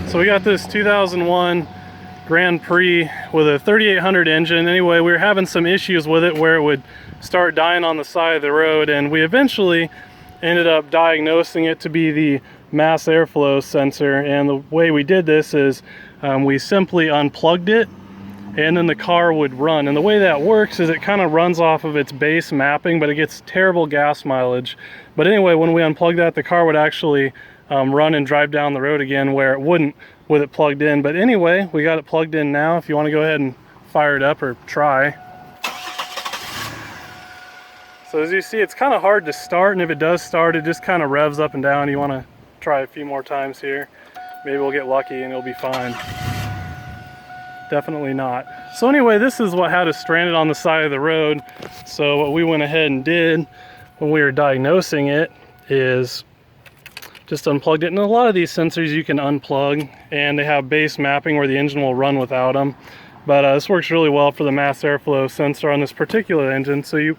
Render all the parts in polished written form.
So we got this 2001 Grand Prix with a 3800 engine. Anyway, we were having some issues with it where it would start dying on the side of the road, and we eventually ended up diagnosing it to be the mass airflow sensor. And the way we did this is we simply unplugged it and then the car would run. And the way that works is it kind of runs off of its base mapping, but it gets terrible gas mileage. But anyway, when we unplugged that, the car would actually run and drive down the road again, where it wouldn't with it plugged in. But anyway, we got it plugged in now. If you want to go ahead and fire it up or try. So as you see, it's kind of hard to start, and if it does start, it just kind of revs up and down. You want to try a few more times here. Maybe we'll get lucky and it'll be fine. Definitely not. So anyway, this is what had us stranded on the side of the road. So what we went ahead and did when we were diagnosing it is just unplugged it. And a lot of these sensors you can unplug, and they have base mapping where the engine will run without them. But this works really well for the mass airflow sensor on this particular engine. So you,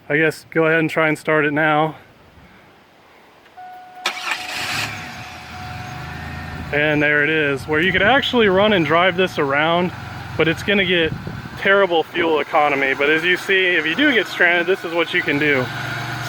I guess, go ahead and try and start it now. And there it is, where you could actually run and drive this around, but it's gonna get terrible fuel economy. But as you see, if you do get stranded, this is what you can do.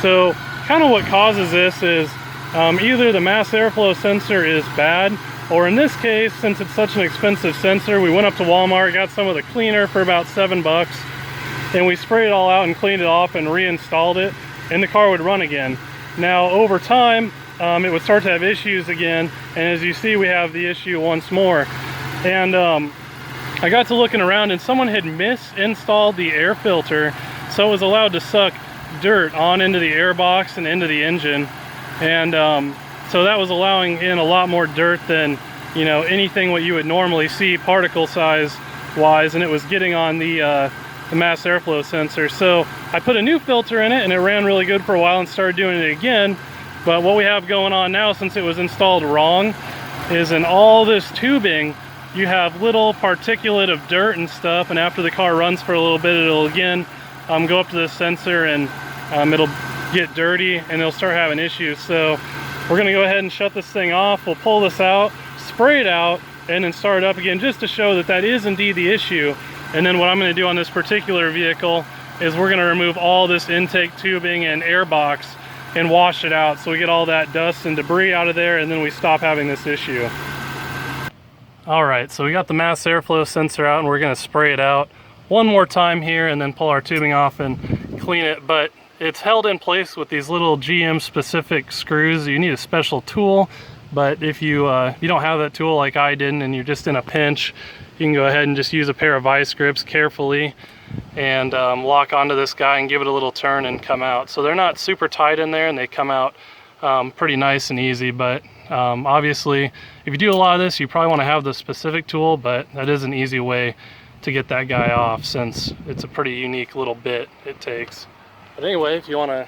So kind of what causes this is either the mass airflow sensor is bad, or in this case, since it's such an expensive sensor, we went up to Walmart, got some of the cleaner for about $7, and we sprayed it all out and cleaned it off and reinstalled it, and the car would run again. Now over time, it would start to have issues again, and as you see, we have the issue once more. And I got to looking around, and someone had misinstalled the air filter, so it was allowed to suck dirt on into the air box and into the engine. And so that was allowing in a lot more dirt than, you know, anything what you would normally see particle size wise, and it was getting on the mass airflow sensor. So I put a new filter in it, and it ran really good for a while and started doing it again. But what we have going on now, since it was installed wrong, is in all this tubing you have little particulate of dirt and stuff, and after the car runs for a little bit, it'll again go up to the sensor, and it'll get dirty and it'll start having issues. So we're gonna go ahead and shut this thing off. We'll pull this out, spray it out, and then start it up again, just to show that that is indeed the issue. And then what I'm gonna do on this particular vehicle is we're gonna remove all this intake tubing and air box and wash it out, so we get all that dust and debris out of there, and then we stop having this issue. All right, so we got the mass airflow sensor out, and we're gonna spray it out one more time here and then pull our tubing off and clean it. But it's held in place with these little GM specific screws. You need a special tool, but if you don't have that tool like I didn't, and you're just in a pinch, you can go ahead and just use a pair of vice grips carefully and lock onto this guy and give it a little turn and come out. So they're not super tight in there, and they come out pretty nice and easy. But obviously, if you do a lot of this, you probably want to have the specific tool, but that is an easy way to get that guy off, since it's a pretty unique little bit it takes. But anyway, if you want to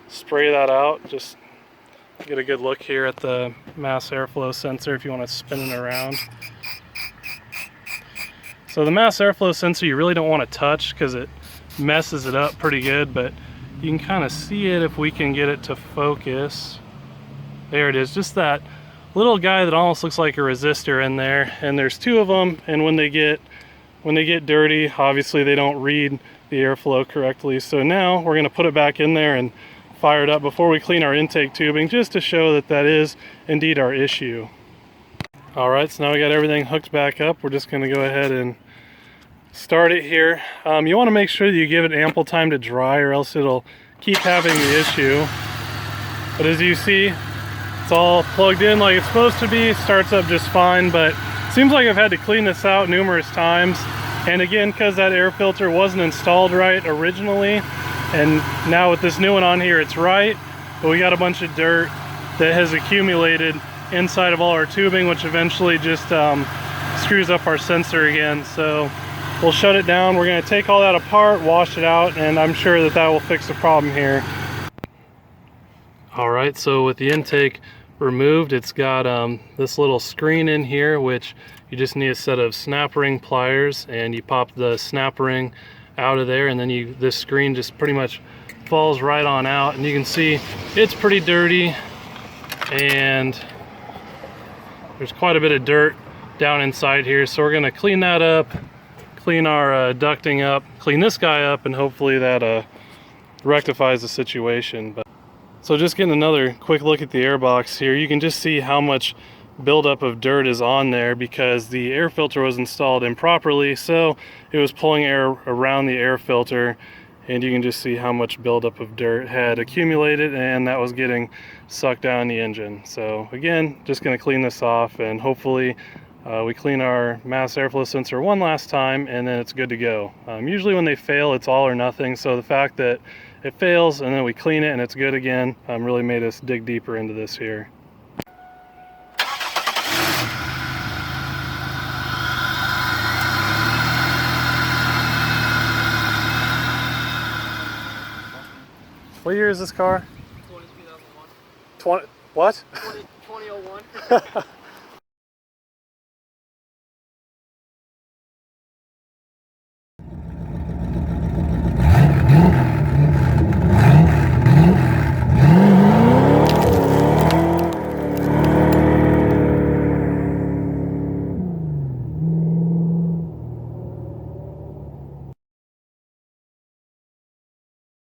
spray that out, just get a good look here at the mass airflow sensor if you want to spin it around. So the mass airflow sensor you really don't want to touch because it messes it up pretty good, but you can kind of see it if we can get it to focus. There it is, just that little guy that almost looks like a resistor in there, and there's two of them, and when they get dirty, obviously they don't read the airflow correctly. So now we're going to put it back in there and fire it up before we clean our intake tubing, just to show that that is indeed our issue. All right, so now we got everything hooked back up. We're just going to go ahead and start it here. You want to make sure that you give it ample time to dry, or else it'll keep having the issue. But as you see, it's all plugged in like it's supposed to be. It starts up just fine, but it seems like I've had to clean this out numerous times. And again, because that air filter wasn't installed right originally, and now with this new one on here, it's right, but we got a bunch of dirt that has accumulated inside of all our tubing, which eventually just screws up our sensor again. So we'll shut it down. We're going to take all that apart, wash it out, and I'm sure that that will fix the problem here. All right, so with the intake removed, it's got this little screen in here, which you just need a set of snap ring pliers, and you pop the snap ring out of there, and then this screen just pretty much falls right on out, and you can see it's pretty dirty, and there's quite a bit of dirt down inside here, so we're gonna clean that up, clean our ducting up, clean this guy up, and hopefully that rectifies the situation. So just getting another quick look at the air box here, you can just see how much buildup of dirt is on there because the air filter was installed improperly, so it was pulling air around the air filter, and you can just see how much buildup of dirt had accumulated, and that was getting sucked down the engine. So again, just going to clean this off, and hopefully we clean our mass airflow sensor one last time, and then it's good to go. Usually when they fail, it's all or nothing, so the fact that it fails and then we clean it and it's good again really made us dig deeper into this here. What year is this car? 2001. 20, what? 2001.